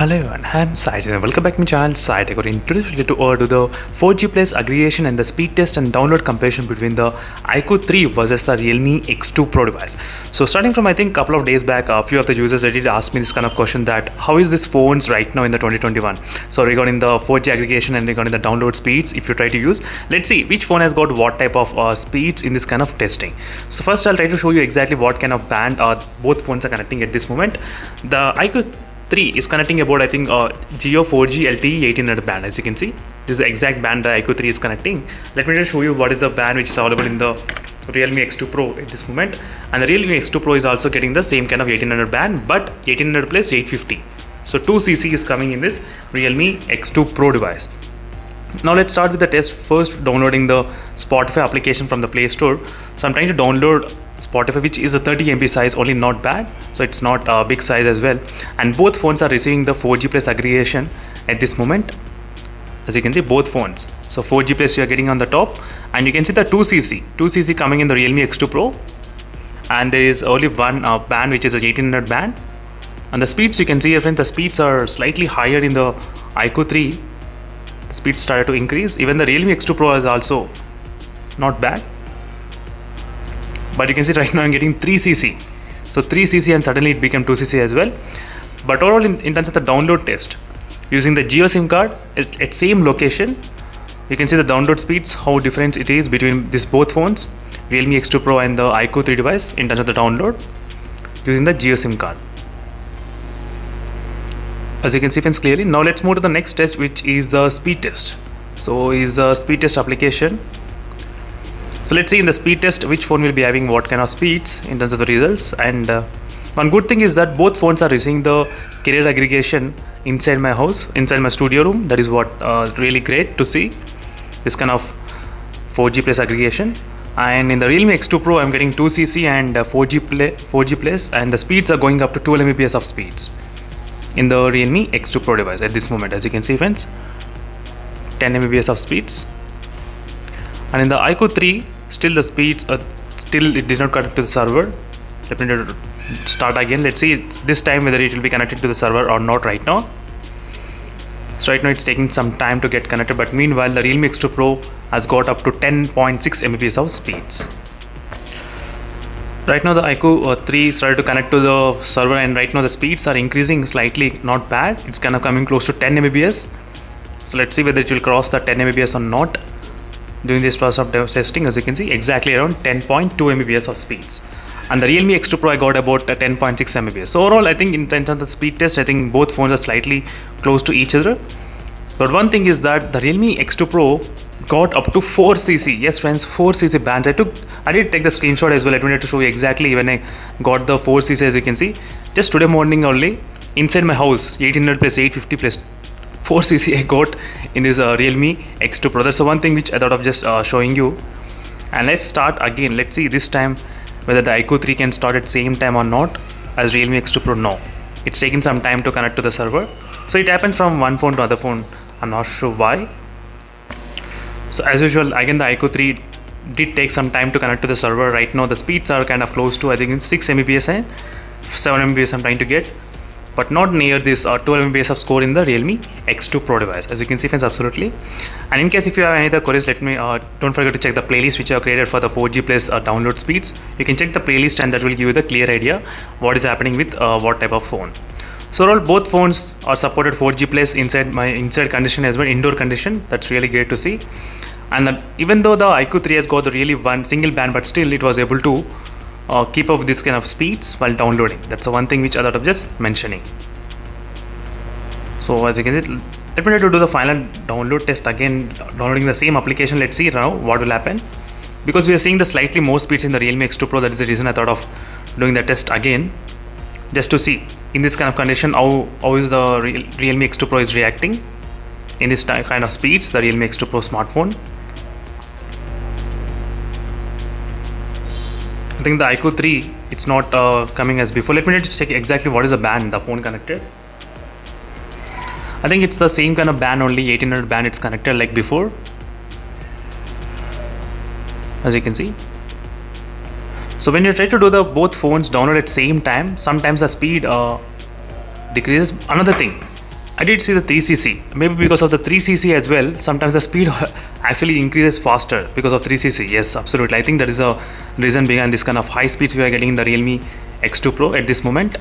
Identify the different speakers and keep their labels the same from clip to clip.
Speaker 1: Hello everyone, I'm Sai and welcome back to my channel Sai Tech. In today's video to do the 4G plus aggregation and the speed test and download comparison between the iQOO 3 versus the Realme X2 Pro device. So starting from I think couple of days back, a few of the users did ask me this kind of question that how is this phones right now in the 2021? So regarding the 4G aggregation and regarding the download speeds, if you try to use, let's see which phone has got what type of speeds in this kind of testing. So first I'll try to show you exactly what kind of band both phones are connecting at this moment. The iQOO 3 is connecting about I think Jio 4G LTE 1800 band. As you can see, this is the exact band the iQOO 3 is connecting. Let me just show you what is the band which is available in the Realme X2 Pro at this moment. And the Realme X2 Pro is also getting the same kind of 1800 band, but 1800 plus 850. So 2cc is coming in this Realme X2 Pro device. Now let's start with the test. First, downloading the Spotify application from the Play Store. So I'm trying to download Spotify, which is a 30 MB size, only not bad, so it's not a big size as well. And both phones are receiving the 4G plus aggregation at this moment. As you can see, both phones. So 4G plus you are getting on the top, and you can see the 2cc coming in the Realme X2 Pro, and there is only one band which is a 1800 band. And the speeds you can see here, friends, the speeds are slightly higher in the iQOO 3. The speeds started to increase. Even the Realme X2 Pro is also not bad. But you can see right now I'm getting 3cc. So 3cc and suddenly it became 2cc as well. But overall in terms of the download test, using the Jio SIM card at same location, you can see the download speeds, how different it is between these both phones, Realme X2 Pro and the iQOO 3 device in terms of the download using the Jio SIM card. As you can see friends clearly. Now let's move to the next test, which is the speed test. So is the speed test application. So let's see in the speed test which phone will be having what kind of speeds in terms of the results. And one good thing is that both phones are receiving the carrier aggregation inside my house, inside my studio room. That is what really great to see, this kind of 4G plus aggregation. And in the Realme X2 Pro I'm getting 2cc and 4G plus, and the speeds are going up to 12 Mbps of speeds in the Realme X2 Pro device at this moment. As you can see friends, 10 Mbps of speeds. And in the iQOO 3, still the speeds still it did not connect to the server. Let me start again. Let's see this time whether it will be connected to the server or not right now. So right now it's taking some time to get connected, but meanwhile the Realme X2 Pro has got up to 10.6 Mbps of speeds. Right now the iQOO 3 started to connect to the server, and right now the speeds are increasing slightly, not bad. It's kind of coming close to 10 Mbps. So let's see whether it will cross the 10 Mbps or not. During this process of testing, as you can see, exactly around 10.2 Mbps of speeds. And the Realme X2 Pro I got about 10.6 Mbps. So overall I think in terms of the speed test, I think both phones are slightly close to each other. But one thing is that the Realme X2 Pro got up to 4cc. Yes friends, 4cc bands. I did take the screenshot as well. I wanted to show you exactly when I got the 4cc. As you can see, just today morning only, inside my house, 1800 plus 850 plus 4cc I got in this Realme X2 Pro. That's the one thing which I thought of just showing you. And let's start again. Let's see this time whether the iQOO 3 can start at same time or not as Realme X2 Pro. No, it's taking some time to connect to the server. So it happened from one phone to other phone. I'm not sure why. So as usual, again the iQOO 3 did take some time to connect to the server. Right now the speeds are kind of close to I think 6 Mbps and 7 Mbps I'm trying to get, but not near this 12 Mbps of score in the Realme X2 Pro device. As you can see friends, absolutely. And in case if you have any other queries, let me don't forget to check the playlist which I have created for the 4G plus download speeds. You can check the playlist and that will give you the clear idea what is happening with what type of phone. So overall both phones are supported 4G plus inside condition as well, indoor condition. That's really great to see. And even though the iQOO 3 has got the really one single band, but still it was able to keep up with this kind of speeds while downloading. That's the one thing which I thought of just mentioning. So as you can see, let me try to do the final download test again, downloading the same application. Let's see now what will happen, because we are seeing the slightly more speeds in the Realme X2 Pro. That is the reason I thought of doing the test again, just to see in this kind of condition how is the Realme X2 Pro is reacting in this kind of speeds, the Realme X2 Pro smartphone. I think the iQOO 3 it's not coming as before. Let me just check exactly what is the band the phone connected. I think it's the same kind of band, only 1800 band it's connected like before, as you can see. So when you try to do the both phones download at same time, sometimes the speed decreases. Another thing, I did see the 3cc. Maybe because of the 3cc as well, sometimes the speed actually increases faster because of 3cc. Yes, absolutely. I think that is a reason behind this kind of high speeds we are getting in the Realme X2 Pro at this moment.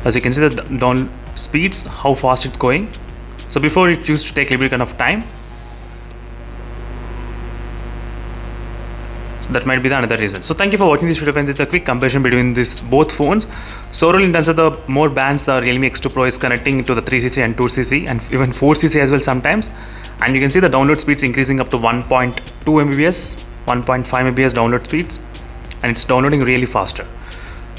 Speaker 1: As you can see, the down speeds, how fast it's going. So before it used to take a little bit kind of time. That might be the another reason. So thank you for watching this video, friends. It's a quick comparison between these both phones. So overall, in terms of the more bands, the Realme X2 Pro is connecting to the 3cc and 2cc and even 4cc as well sometimes. And you can see the download speeds increasing up to 1.2 Mbps, 1.5 Mbps download speeds, and it's downloading really faster.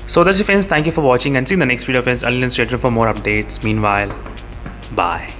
Speaker 1: So that's it, friends. Thank you for watching and see you in the next video, friends. I'll stay tuned for more updates. Meanwhile, bye.